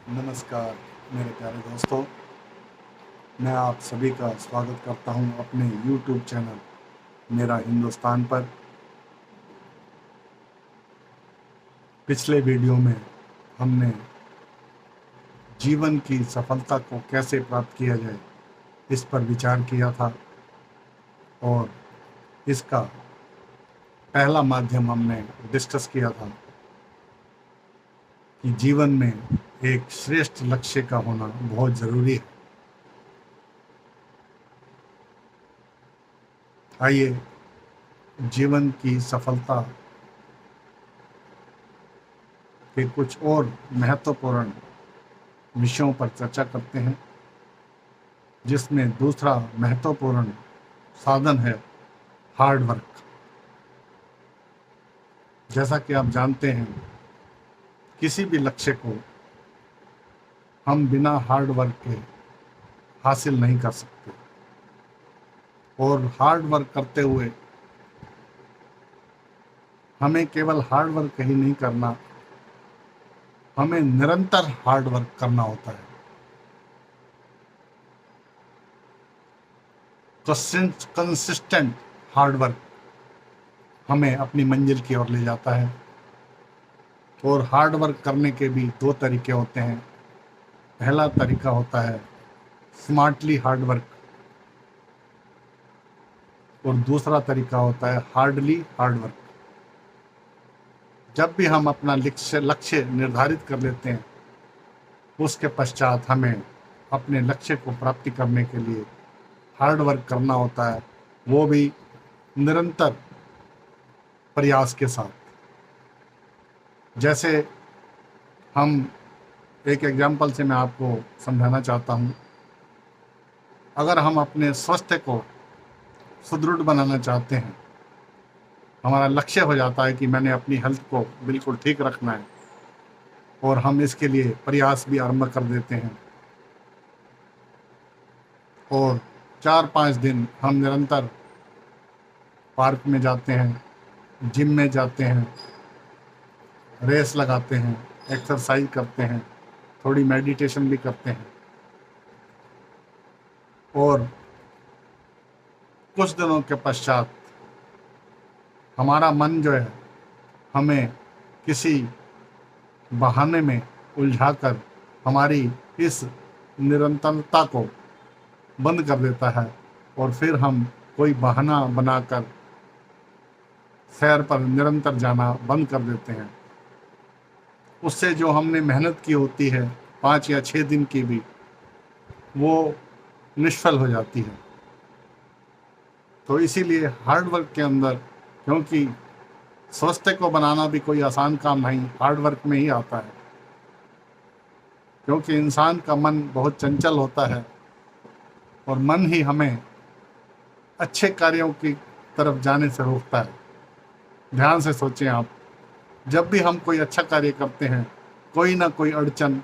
नमस्कार मेरे प्यारे दोस्तों, मैं आप सभी का स्वागत करता हूं अपने YouTube चैनल मेरा हिंदुस्तान पर। पिछले वीडियो में हमने जीवन की सफलता को कैसे प्राप्त किया जाए इस पर विचार किया था और इसका पहला माध्यम हमने डिस्कस किया था कि जीवन में एक श्रेष्ठ लक्ष्य का होना बहुत ज़रूरी है। आइए जीवन की सफलता के कुछ और महत्वपूर्ण विषयों पर चर्चा करते हैं, जिसमें दूसरा महत्वपूर्ण साधन है हार्ड वर्क। जैसा कि आप जानते हैं, किसी भी लक्ष्य को हम बिना हार्ड वर्क के हासिल नहीं कर सकते और हार्ड वर्क करते हुए हमें केवल हार्ड वर्क ही नहीं करना, हमें निरंतर हार्ड वर्क करना होता है। कंसिस्टेंट हार्ड वर्क हमें अपनी मंजिल की ओर ले जाता है और हार्ड वर्क करने के भी दो तरीके होते हैं। पहला तरीका होता है स्मार्टली हार्ड वर्क और दूसरा तरीका होता है हार्डली हार्ड वर्क। जब भी हम अपना लक्ष्य निर्धारित कर लेते हैं, उसके पश्चात हमें अपने लक्ष्य को प्राप्ति करने के लिए हार्ड वर्क करना होता है, वो भी निरंतर प्रयास के साथ। जैसे हम एक एग्जाम्पल से मैं आपको समझाना चाहता हूँ। अगर हम अपने स्वास्थ्य को सुदृढ़ बनाना चाहते हैं, हमारा लक्ष्य हो जाता है कि मैंने अपनी हेल्थ को बिल्कुल ठीक रखना है और हम इसके लिए प्रयास भी आरंभ कर देते हैं और 4-5 दिन हम निरंतर पार्क में जाते हैं, जिम में जाते हैं, रेस लगाते हैं, एक्सरसाइज करते हैं, थोड़ी मेडिटेशन भी करते हैं और कुछ दिनों के पश्चात हमारा मन जो है हमें किसी बहाने में उलझाकर हमारी इस निरंतरता को बंद कर देता है और फिर हम कोई बहाना बनाकर सैर पर निरंतर जाना बंद कर देते हैं। उससे जो हमने मेहनत की होती है 5 या 6 दिन की भी, वो निष्फल हो जाती है। तो इसीलिए हार्ड वर्क के अंदर, क्योंकि स्वास्थ्य को बनाना भी कोई आसान काम नहीं, हार्ड वर्क में ही आता है, क्योंकि इंसान का मन बहुत चंचल होता है और मन ही हमें अच्छे कार्यों की तरफ जाने से रोकता है। ध्यान से सोचें आप, जब भी हम कोई अच्छा कार्य करते हैं, कोई ना कोई अड़चन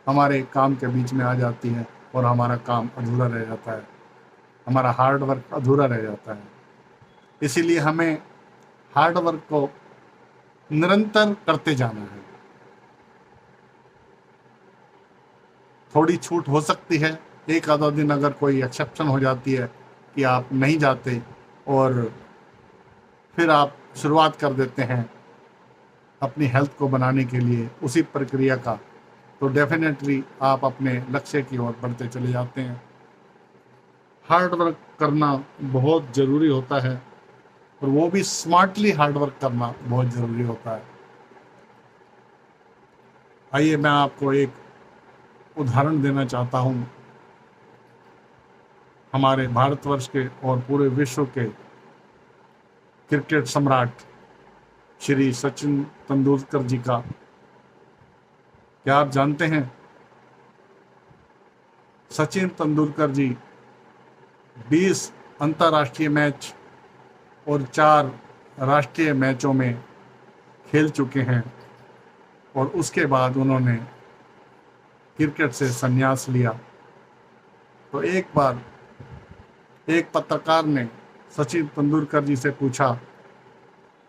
हमारे काम के बीच में आ जाती है और हमारा काम अधूरा रह जाता है, हमारा हार्ड वर्क अधूरा रह जाता है। इसीलिए हमें हार्ड वर्क को निरंतर करते जाना है। थोड़ी छूट हो सकती है, एक आधा दिन अगर कोई एक्सेप्शन हो जाती है कि आप नहीं जाते और फिर आप शुरुआत कर देते हैं अपनी हेल्थ को बनाने के लिए उसी प्रक्रिया का, तो डेफिनेटली आप अपने लक्ष्य की ओर बढ़ते चले जाते हैं। हार्ड वर्क करना बहुत ज़रूरी होता है और वो भी स्मार्टली हार्ड वर्क करना बहुत ज़रूरी होता है। आइए मैं आपको एक उदाहरण देना चाहता हूँ हमारे भारतवर्ष के और पूरे विश्व के क्रिकेट सम्राट श्री सचिन तेंदुलकर जी का। क्या आप जानते हैं, सचिन तेंदुलकर जी 20 अंतर्राष्ट्रीय मैच और 4 राष्ट्रीय मैचों में खेल चुके हैं और उसके बाद उन्होंने क्रिकेट से संन्यास लिया। तो एक बार एक पत्रकार ने सचिन तेंदुलकर जी से पूछा,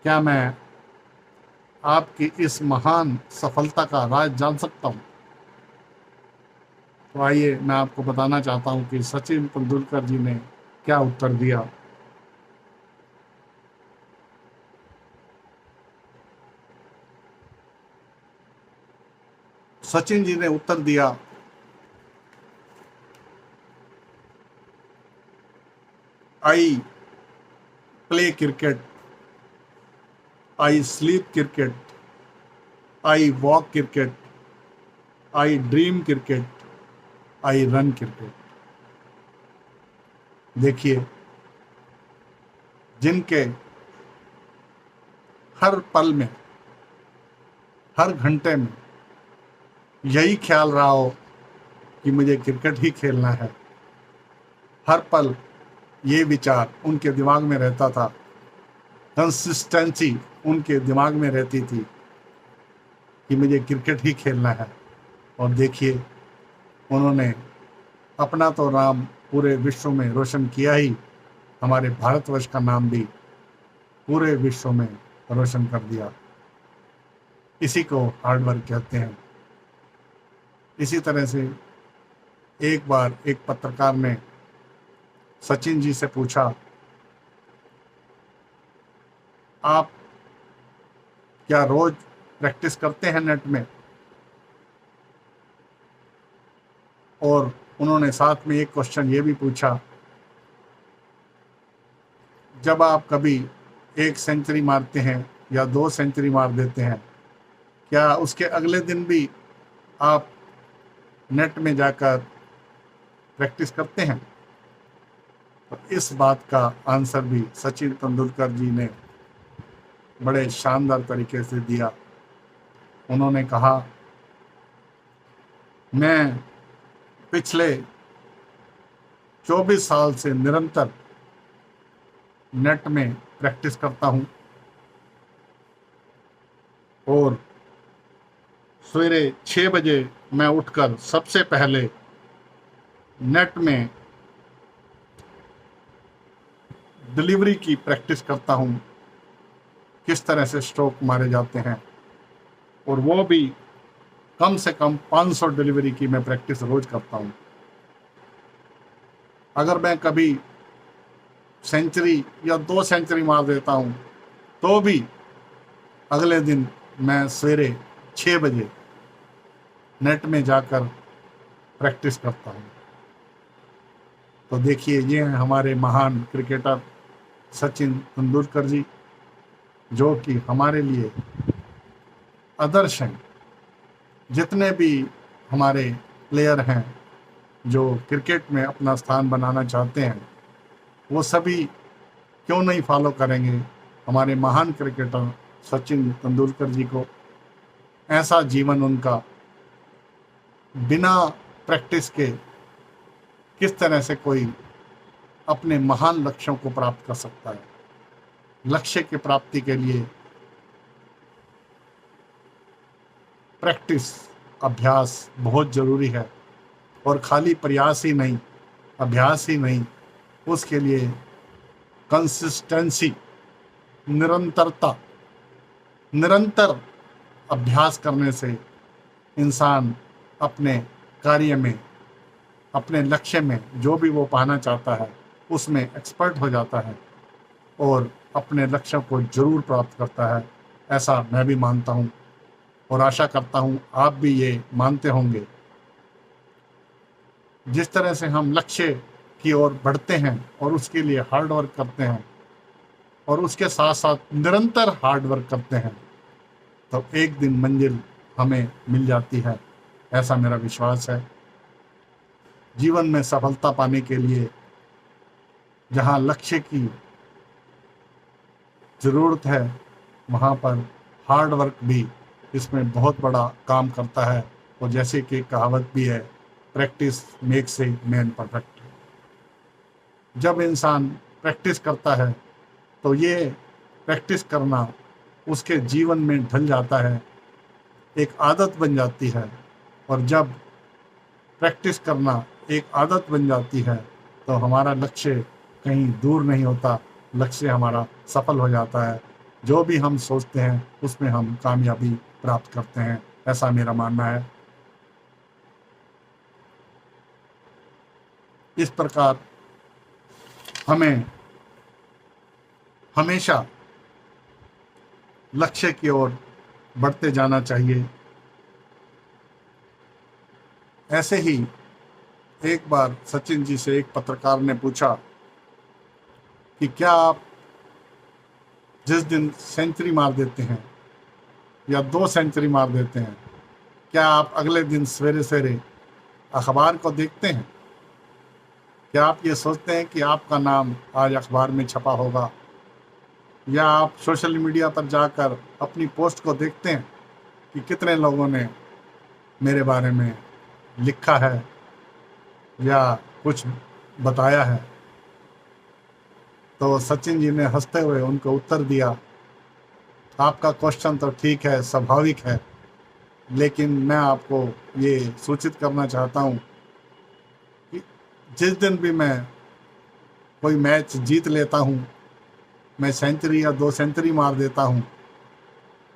क्या मैं आपकी इस महान सफलता का राज जान सकता हूँ? तो आइए मैं आपको बताना चाहता हूं कि सचिन तेंदुलकर जी ने क्या उत्तर दिया। सचिन जी ने उत्तर दिया, I play cricket, I sleep cricket, I walk cricket, I dream cricket, I run cricket. देखिए, जिनके हर पल में, हर घंटे में यही ख्याल रहा हो कि मुझे क्रिकेट ही खेलना है, हर पल ये विचार उनके दिमाग में रहता था, कंसिस्टेंसी उनके दिमाग में रहती थी कि मुझे क्रिकेट ही खेलना है। और देखिए, उन्होंने अपना तो नाम पूरे विश्व में रोशन किया ही, हमारे भारतवर्ष का नाम भी पूरे विश्व में रोशन कर दिया। इसी को हार्ड वर्क कहते हैं। इसी तरह से एक बार एक पत्रकार ने सचिन जी से पूछा, आप क्या रोज प्रैक्टिस करते हैं नेट में? और उन्होंने साथ में एक क्वेश्चन ये भी पूछा, जब आप कभी 1 सेंचुरी मारते हैं या 2 सेंचुरी मार देते हैं, क्या उसके अगले दिन भी आप नेट में जाकर प्रैक्टिस करते हैं? तो इस बात का आंसर भी सचिन तेंदुलकर जी ने बड़े शानदार तरीके से दिया। उन्होंने कहा, मैं पिछले 24 साल से निरंतर नेट में प्रैक्टिस करता हूं और सवेरे 6 बजे मैं उठकर सबसे पहले नेट में डिलीवरी की प्रैक्टिस करता हूं, किस तरह से स्ट्रोक मारे जाते हैं, और वो भी कम से कम 500 डिलीवरी की मैं प्रैक्टिस रोज करता हूं। अगर मैं कभी सेंचुरी या 2 सेंचुरी मार देता हूं तो भी अगले दिन मैं सवेरे 6 बजे नेट में जाकर प्रैक्टिस करता हूं। तो देखिए, ये हैं हमारे महान क्रिकेटर सचिन तेंदुलकर जी, जो कि हमारे लिए आदर्श हैं। जितने भी हमारे प्लेयर हैं जो क्रिकेट में अपना स्थान बनाना चाहते हैं, वो सभी क्यों नहीं फॉलो करेंगे हमारे महान क्रिकेटर सचिन तेंदुलकर जी को। ऐसा जीवन उनका बिना प्रैक्टिस के किस तरह से कोई अपने महान लक्ष्यों को प्राप्त कर सकता है। लक्ष्य की प्राप्ति के लिए प्रैक्टिस, अभ्यास बहुत जरूरी है, और खाली प्रयास ही नहीं, अभ्यास ही नहीं, उसके लिए कंसिस्टेंसी, निरंतरता, निरंतर अभ्यास करने से इंसान अपने कार्य में, अपने लक्ष्य में, जो भी वो पाना चाहता है उसमें एक्सपर्ट हो जाता है और अपने लक्ष्य को जरूर प्राप्त करता है। ऐसा मैं भी मानता हूँ और आशा करता हूँ आप भी ये मानते होंगे। जिस तरह से हम लक्ष्य की ओर बढ़ते हैं और उसके लिए हार्ड वर्क करते हैं और उसके साथ साथ निरंतर हार्ड वर्क करते हैं, तो एक दिन मंजिल हमें मिल जाती है, ऐसा मेरा विश्वास है। जीवन में सफलता पाने के लिए जहाँ लक्ष्य की ज़रूरत है, वहाँ पर हार्ड वर्क भी इसमें बहुत बड़ा काम करता है। और जैसे कि कहावत भी है, practice makes a man perfect. जब इंसान प्रैक्टिस करता है तो ये प्रैक्टिस करना उसके जीवन में ढल जाता है, एक आदत बन जाती है। और जब प्रैक्टिस करना एक आदत बन जाती है तो हमारा लक्ष्य कहीं दूर नहीं होता, लक्ष्य हमारा सफल हो जाता है। जो भी हम सोचते हैं उसमें हम कामयाबी प्राप्त करते हैं, ऐसा मेरा मानना है। इस प्रकार हमें हमेशा लक्ष्य की ओर बढ़ते जाना चाहिए। ऐसे ही एक बार सचिन जी से एक पत्रकार ने पूछा कि क्या आप जिस दिन सेंचुरी मार देते हैं या 2 सेंचुरी मार देते हैं, क्या आप अगले दिन सवेरे सवेरे अखबार को देखते हैं? क्या आप ये सोचते हैं कि आपका नाम आज अखबार में छपा होगा? या आप सोशल मीडिया पर जाकर अपनी पोस्ट को देखते हैं कि कितने लोगों ने मेरे बारे में लिखा है या कुछ बताया है? तो सचिन जी ने हंसते हुए उनको उत्तर दिया, आपका क्वेश्चन तो ठीक है, स्वाभाविक है, लेकिन मैं आपको ये सूचित करना चाहता हूँ कि जिस दिन भी मैं कोई मैच जीत लेता हूँ, मैं सेंचुरी या 2 सेंचुरी मार देता हूँ,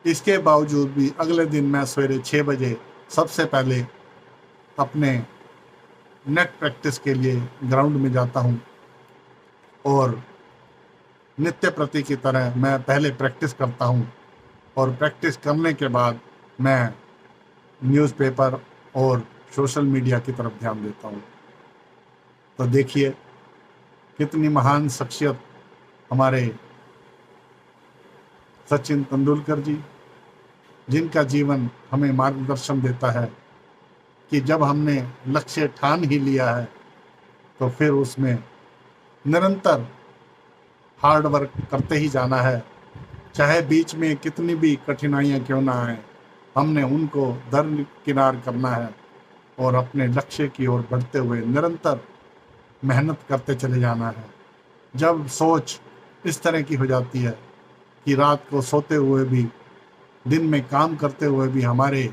इसके बावजूद भी अगले दिन मैं सवेरे 6 बजे सबसे पहले अपने नेट प्रैक्टिस के लिए ग्राउंड में जाता हूँ और नित्य प्रति की तरह मैं पहले प्रैक्टिस करता हूँ और प्रैक्टिस करने के बाद मैं न्यूज़पेपर और सोशल मीडिया की तरफ ध्यान देता हूँ। तो देखिए कितनी महान शख्सियत हमारे सचिन तेंदुलकर जी, जिनका जीवन हमें मार्गदर्शन देता है कि जब हमने लक्ष्य ठान ही लिया है तो फिर उसमें निरंतर हार्ड वर्क करते ही जाना है, चाहे बीच में कितनी भी कठिनाइयाँ क्यों ना आए, हमने उनको दरकिनार करना है और अपने लक्ष्य की ओर बढ़ते हुए निरंतर मेहनत करते चले जाना है। जब सोच इस तरह की हो जाती है कि रात को सोते हुए भी, दिन में काम करते हुए भी हमारे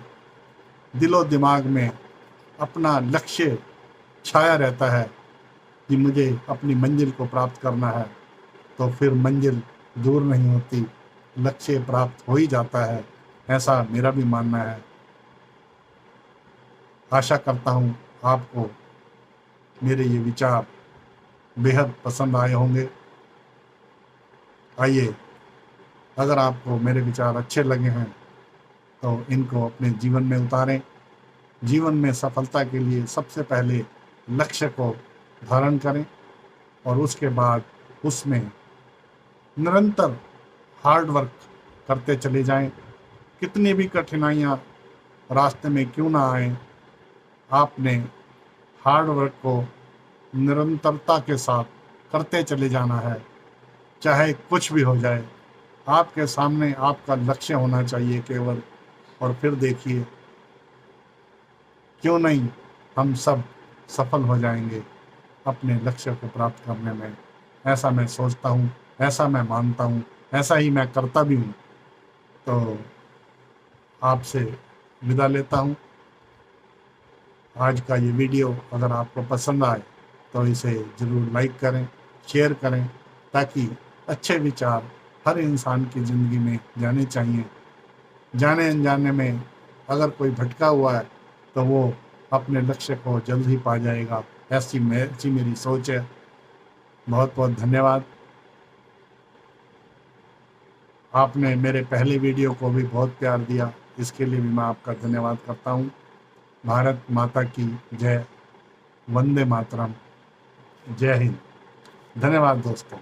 दिलो दिमाग में अपना लक्ष्य छाया रहता है कि मुझे अपनी मंजिल को प्राप्त करना है, तो फिर मंजिल दूर नहीं होती, लक्ष्य प्राप्त हो ही जाता है, ऐसा मेरा भी मानना है। आशा करता हूँ आपको मेरे ये विचार बेहद पसंद आए होंगे। आइए, अगर आपको मेरे विचार अच्छे लगे हैं तो इनको अपने जीवन में उतारें। जीवन में सफलता के लिए सबसे पहले लक्ष्य को धारण करें और उसके बाद उसमें निरंतर हार्ड वर्क करते चले जाएं। कितनी भी कठिनाइयाँ रास्ते में क्यों ना आए, आपने हार्ड वर्क को निरंतरता के साथ करते चले जाना है, चाहे कुछ भी हो जाए। आपके सामने आपका लक्ष्य होना चाहिए केवल, और फिर देखिए क्यों नहीं हम सब सफल हो जाएंगे अपने लक्ष्य को प्राप्त करने में। ऐसा मैं सोचता हूँ, ऐसा मैं मानता हूँ, ऐसा ही मैं करता भी हूँ। तो आपसे विदा लेता हूँ। आज का ये वीडियो अगर आपको पसंद आए तो इसे ज़रूर लाइक करें, शेयर करें, ताकि अच्छे विचार हर इंसान की ज़िंदगी में जाने चाहिए। जाने अनजाने में अगर कोई भटका हुआ है तो वो अपने लक्ष्य को जल्द ही पा जाएगा, ऐसी मेरी सोच है। बहुत बहुत धन्यवाद। आपने मेरे पहले वीडियो को भी बहुत प्यार दिया, इसके लिए भी मैं आपका धन्यवाद करता हूँ। भारत माता की जय। वंदे मातरम। जय हिंद। धन्यवाद दोस्तों।